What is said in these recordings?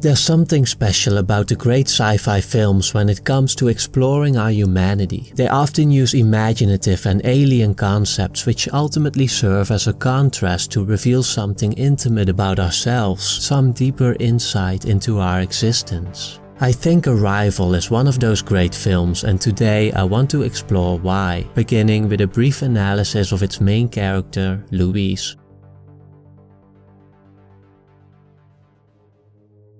There's something special about the great sci-fi films when it comes to exploring our humanity. They often use imaginative and alien concepts which ultimately serve as a contrast to reveal something intimate about ourselves, some deeper insight into our existence. I think Arrival is one of those great films, and today I want to explore why, beginning with a brief analysis of its main character, Louise.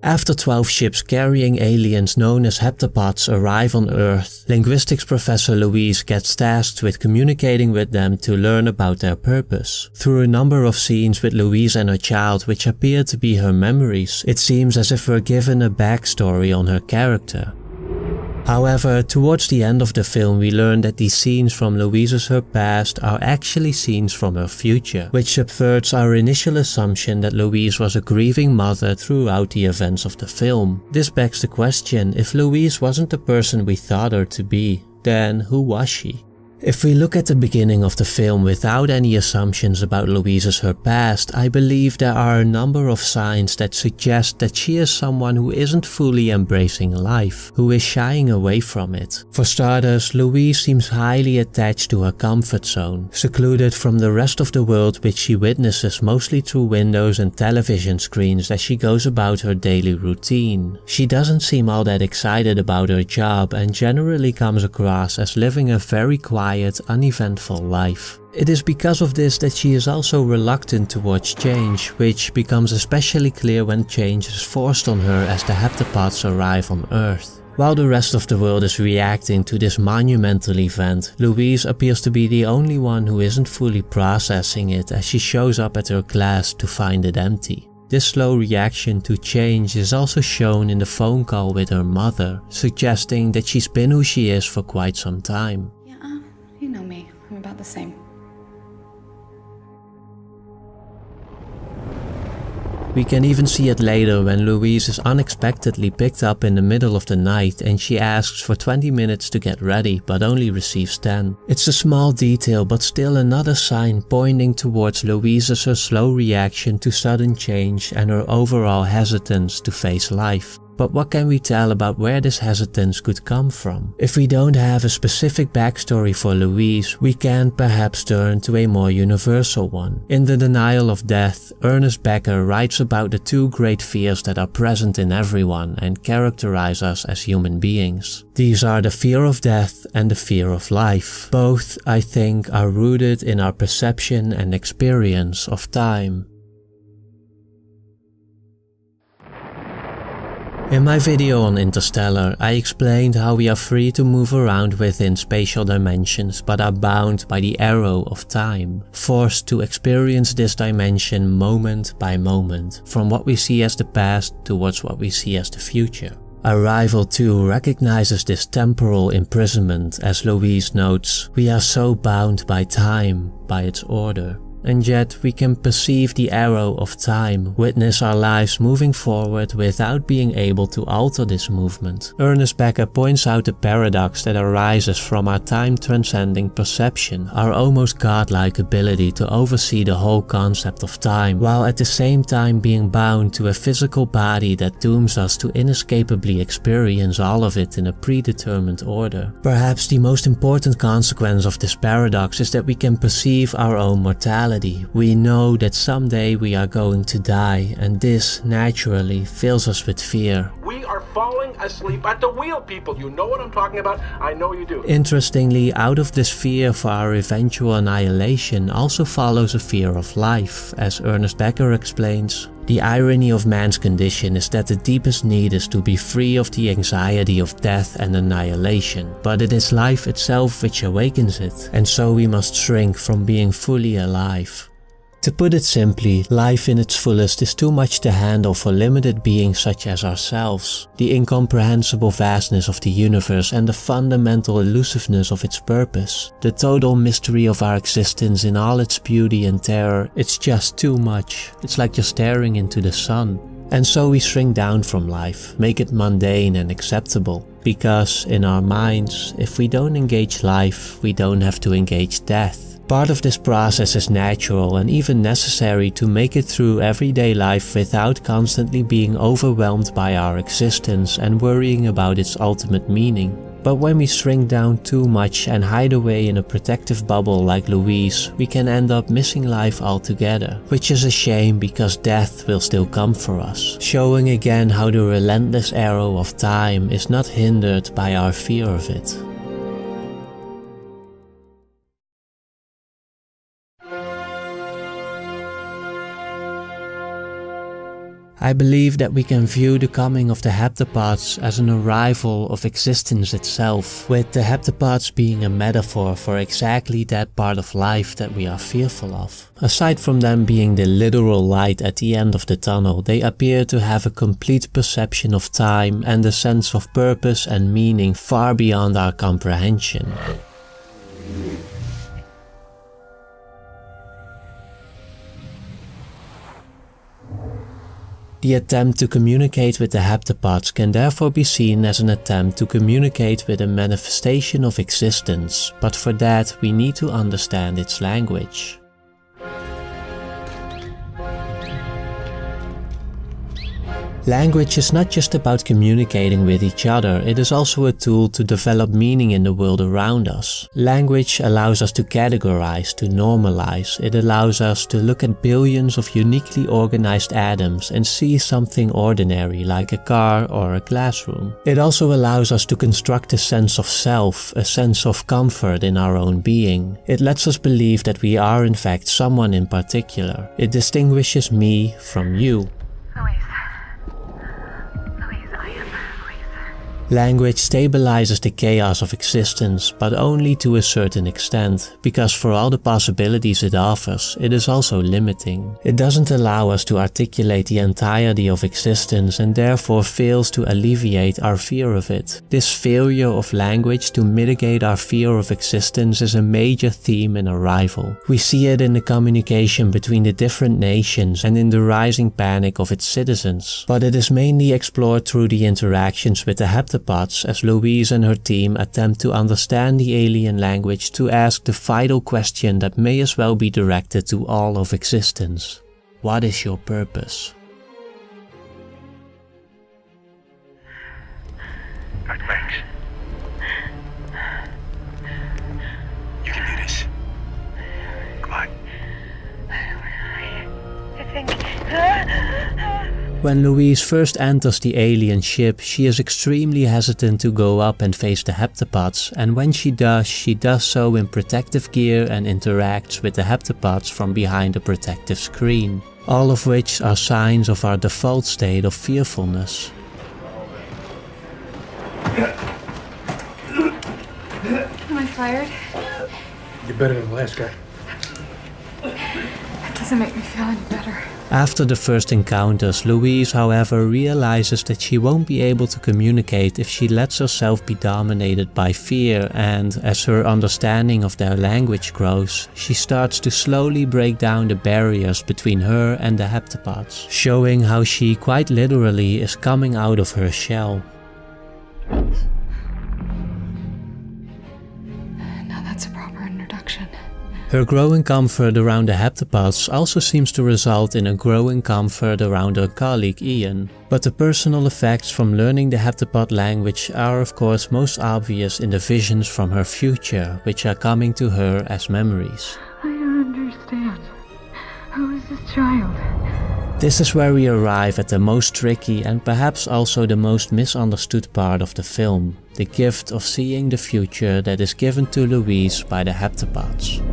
After 12 ships carrying aliens known as heptapods arrive on Earth, linguistics professor Louise gets tasked with communicating with them to learn about their purpose. Through a number of scenes with Louise and her child which appear to be her memories, it seems as if we're given a backstory on her character. However, towards the end of the film we learn that these scenes from Louise's her past are actually scenes from her future, which subverts our initial assumption that Louise was a grieving mother throughout the events of the film. This begs the question, if Louise wasn't the person we thought her to be, then who was she? If we look at the beginning of the film without any assumptions about Louise's her past, I believe there are a number of signs that suggest that she is someone who isn't fully embracing life, who is shying away from it. For starters, Louise seems highly attached to her comfort zone, secluded from the rest of the world which she witnesses mostly through windows and television screens as she goes about her daily routine. She doesn't seem all that excited about her job and generally comes across as living a very quiet, uneventful life. It is because of this that she is also reluctant towards change, which becomes especially clear when change is forced on her as the heptapods arrive on Earth. While the rest of the world is reacting to this monumental event, Louise appears to be the only one who isn't fully processing it as she shows up at her class to find it empty. This slow reaction to change is also shown in the phone call with her mother, suggesting that she's been who she is for quite some time. You know me, I'm about the same. We can even see it later when Louise is unexpectedly picked up in the middle of the night and she asks for 20 minutes to get ready but only receives 10. It's a small detail but still another sign pointing towards Louise's her slow reaction to sudden change and her overall hesitance to face life. But what can we tell about where this hesitance could come from? If we don't have a specific backstory for Louise, we can perhaps turn to a more universal one. In The Denial of Death, Ernest Becker writes about the two great fears that are present in everyone and characterize us as human beings. These are the fear of death and the fear of life. Both, I think, are rooted in our perception and experience of time. In my video on Interstellar, I explained how we are free to move around within spatial dimensions but are bound by the arrow of time, forced to experience this dimension moment by moment, from what we see as the past towards what we see as the future. Arrival 2 recognizes this temporal imprisonment as Louise notes, "We are so bound by time, by its order." And yet we can perceive the arrow of time, witness our lives moving forward without being able to alter this movement. Ernest Becker points out the paradox that arises from our time-transcending perception, our almost godlike ability to oversee the whole concept of time, while at the same time being bound to a physical body that dooms us to inescapably experience all of it in a predetermined order. Perhaps the most important consequence of this paradox is that we can perceive our own mortality. We know that someday we are going to die, and this naturally fills us with fear. We are falling asleep at the wheel, people. You know what I'm talking about? I know you do. Interestingly, out of this fear for our eventual annihilation also follows a fear of life, as Ernest Becker explains. The irony of man's condition is that the deepest need is to be free of the anxiety of death and annihilation, but it is life itself which awakens it, and so we must shrink from being fully alive. To put it simply, life in its fullest is too much to handle for limited beings such as ourselves. The incomprehensible vastness of the universe and the fundamental elusiveness of its purpose, the total mystery of our existence in all its beauty and terror, it's just too much. It's like you're staring into the sun. And so we shrink down from life, make it mundane and acceptable. Because in our minds, if we don't engage life, we don't have to engage death. Part of this process is natural and even necessary to make it through everyday life without constantly being overwhelmed by our existence and worrying about its ultimate meaning. But when we shrink down too much and hide away in a protective bubble like Louise, we can end up missing life altogether, which is a shame because death will still come for us, showing again how the relentless arrow of time is not hindered by our fear of it. I believe that we can view the coming of the heptapods as an arrival of existence itself, with the heptapods being a metaphor for exactly that part of life that we are fearful of. Aside from them being the literal light at the end of the tunnel, they appear to have a complete perception of time and a sense of purpose and meaning far beyond our comprehension. The attempt to communicate with the heptapods can therefore be seen as an attempt to communicate with a manifestation of existence, but for that we need to understand its language. Language is not just about communicating with each other, it is also a tool to develop meaning in the world around us. Language allows us to categorize, to normalize. It allows us to look at billions of uniquely organized atoms and see something ordinary like a car or a classroom. It also allows us to construct a sense of self, a sense of comfort in our own being. It lets us believe that we are in fact someone in particular. It distinguishes me from you. Language stabilizes the chaos of existence, but only to a certain extent, because for all the possibilities it offers, it is also limiting. It doesn't allow us to articulate the entirety of existence and therefore fails to alleviate our fear of it. This failure of language to mitigate our fear of existence is a major theme in Arrival. We see it in the communication between the different nations and in the rising panic of its citizens, but it is mainly explored through the interactions with the heptapods as Louise and her team attempt to understand the alien language to ask the vital question that may as well be directed to all of existence. What is your purpose? Dr. Banks. You can do this. Come on. I think... When Louise first enters the alien ship, she is extremely hesitant to go up and face the heptapods, and when she does so in protective gear and interacts with the heptapods from behind a protective screen, all of which are signs of our default state of fearfulness. Am I fired? You're better than the last guy. That doesn't make me feel any better. After the first encounters, Louise, however, realizes that she won't be able to communicate if she lets herself be dominated by fear, and as her understanding of their language grows, she starts to slowly break down the barriers between her and the heptapods, showing how she quite literally is coming out of her shell. Now that's a proper introduction. Her growing comfort around the heptapods also seems to result in a growing comfort around her colleague Ian. But the personal effects from learning the heptapod language are of course most obvious in the visions from her future, which are coming to her as memories. I don't understand. Who is this child? This is where we arrive at the most tricky and perhaps also the most misunderstood part of the film, the gift of seeing the future that is given to Louise by the heptapods.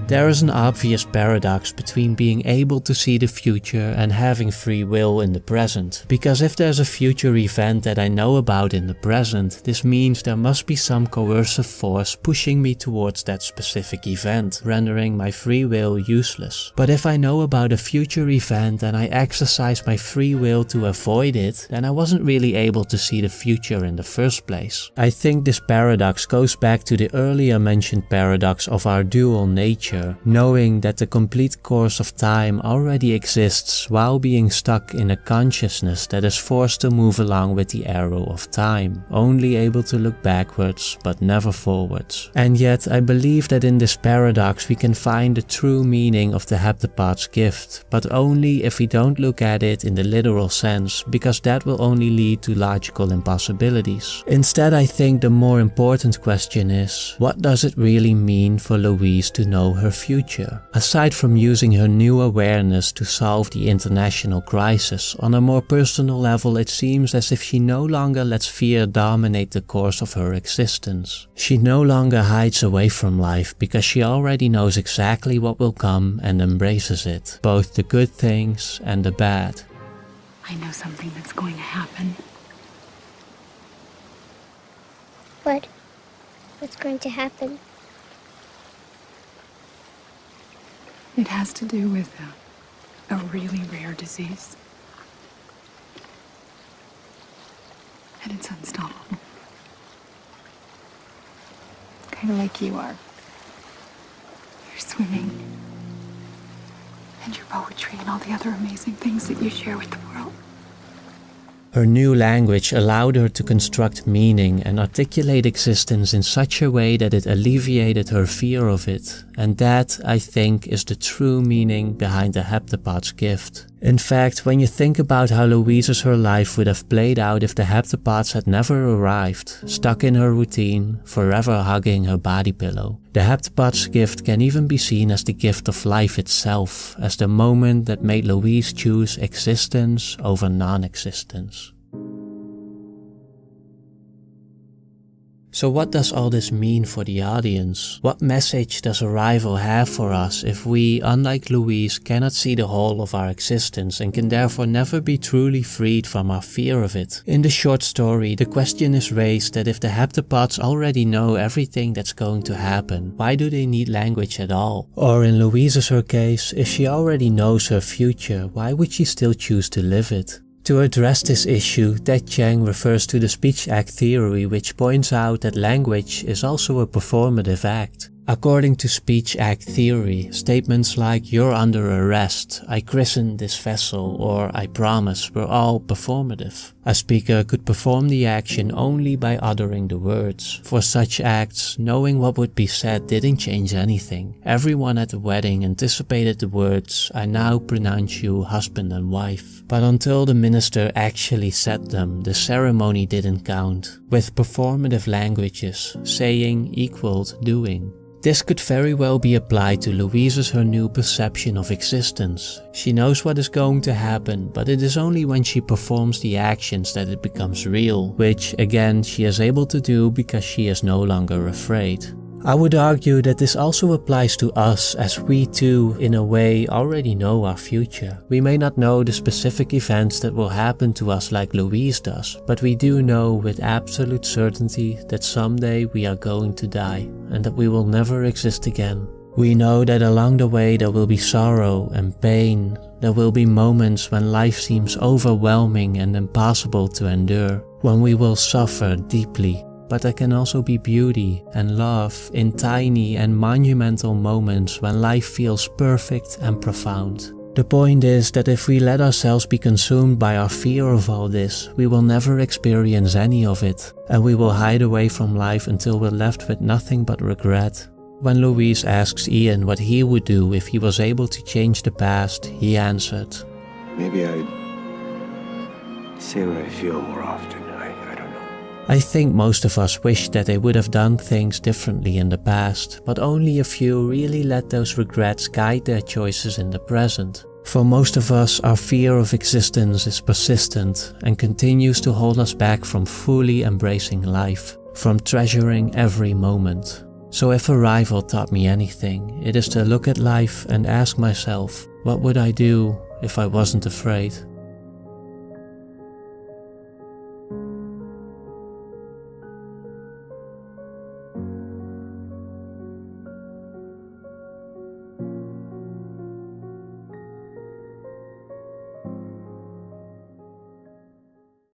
There is an obvious paradox between being able to see the future and having free will in the present. Because if there's a future event that I know about in the present, this means there must be some coercive force pushing me towards that specific event, rendering my free will useless. But if I know about a future event and I exercise my free will to avoid it, then I wasn't really able to see the future in the first place. I think this paradox goes back to the earlier mentioned paradox of our dual nature, future, knowing that the complete course of time already exists while being stuck in a consciousness that is forced to move along with the arrow of time, only able to look backwards but never forwards. And yet I believe that in this paradox we can find the true meaning of the heptapods gift, but only if we don't look at it in the literal sense, because that will only lead to logical impossibilities. Instead, I think the more important question is, what does it really mean for Louise to know her future? Aside from using her new awareness to solve the international crisis, on a more personal level it seems as if she no longer lets fear dominate the course of her existence. She no longer hides away from life because she already knows exactly what will come and embraces it, both the good things and the bad. I know something that's going to happen. What? What's going to happen? It has to do with a really rare disease. And it's unstoppable. Kind of like you are. Your swimming. And your poetry and all the other amazing things that you share with the world. Her new language allowed her to construct meaning and articulate existence in such a way that it alleviated her fear of it, and that, I think, is the true meaning behind the heptapod's gift. In fact, when you think about how Louise's her life would have played out if the heptapods had never arrived, stuck in her routine, forever hugging her body pillow, the heptapod's gift can even be seen as the gift of life itself, as the moment that made Louise choose existence over non-existence. So what does all this mean for the audience? What message does Arrival have for us if we, unlike Louise, cannot see the whole of our existence and can therefore never be truly freed from our fear of it? In the short story, the question is raised that if the heptapods already know everything that's going to happen, why do they need language at all? Or in Louise's her case, if she already knows her future, why would she still choose to live it? To address this issue, Ted Chiang refers to the speech act theory, which points out that language is also a performative act. According to speech act theory, statements like "you're under arrest," "I christened this vessel," or "I promise" were all performative. A speaker could perform the action only by uttering the words. For such acts, knowing what would be said didn't change anything. Everyone at the wedding anticipated the words, "I now pronounce you husband and wife." But until the minister actually said them, the ceremony didn't count. With performative languages, saying equaled doing. This could very well be applied to Louise's her new perception of existence. She knows what is going to happen, but it is only when she performs the actions that it becomes real, which again she is able to do because she is no longer afraid. I would argue that this also applies to us, as we too, in a way, already know our future. We may not know the specific events that will happen to us like Louise does, but we do know with absolute certainty that someday we are going to die, and that we will never exist again. We know that along the way there will be sorrow and pain. There will be moments when life seems overwhelming and impossible to endure, when we will suffer deeply. But there can also be beauty and love in tiny and monumental moments when life feels perfect and profound. The point is that if we let ourselves be consumed by our fear of all this, we will never experience any of it, and we will hide away from life until we're left with nothing but regret. When Louise asks Ian what he would do if he was able to change the past, he answered, "Maybe I'd say what I feel more often. I don't know." I think most of us wish that they would have done things differently in the past, but only a few really let those regrets guide their choices in the present. For most of us, our fear of existence is persistent and continues to hold us back from fully embracing life, from treasuring every moment. So if Arrival taught me anything, it is to look at life and ask myself, what would I do if I wasn't afraid?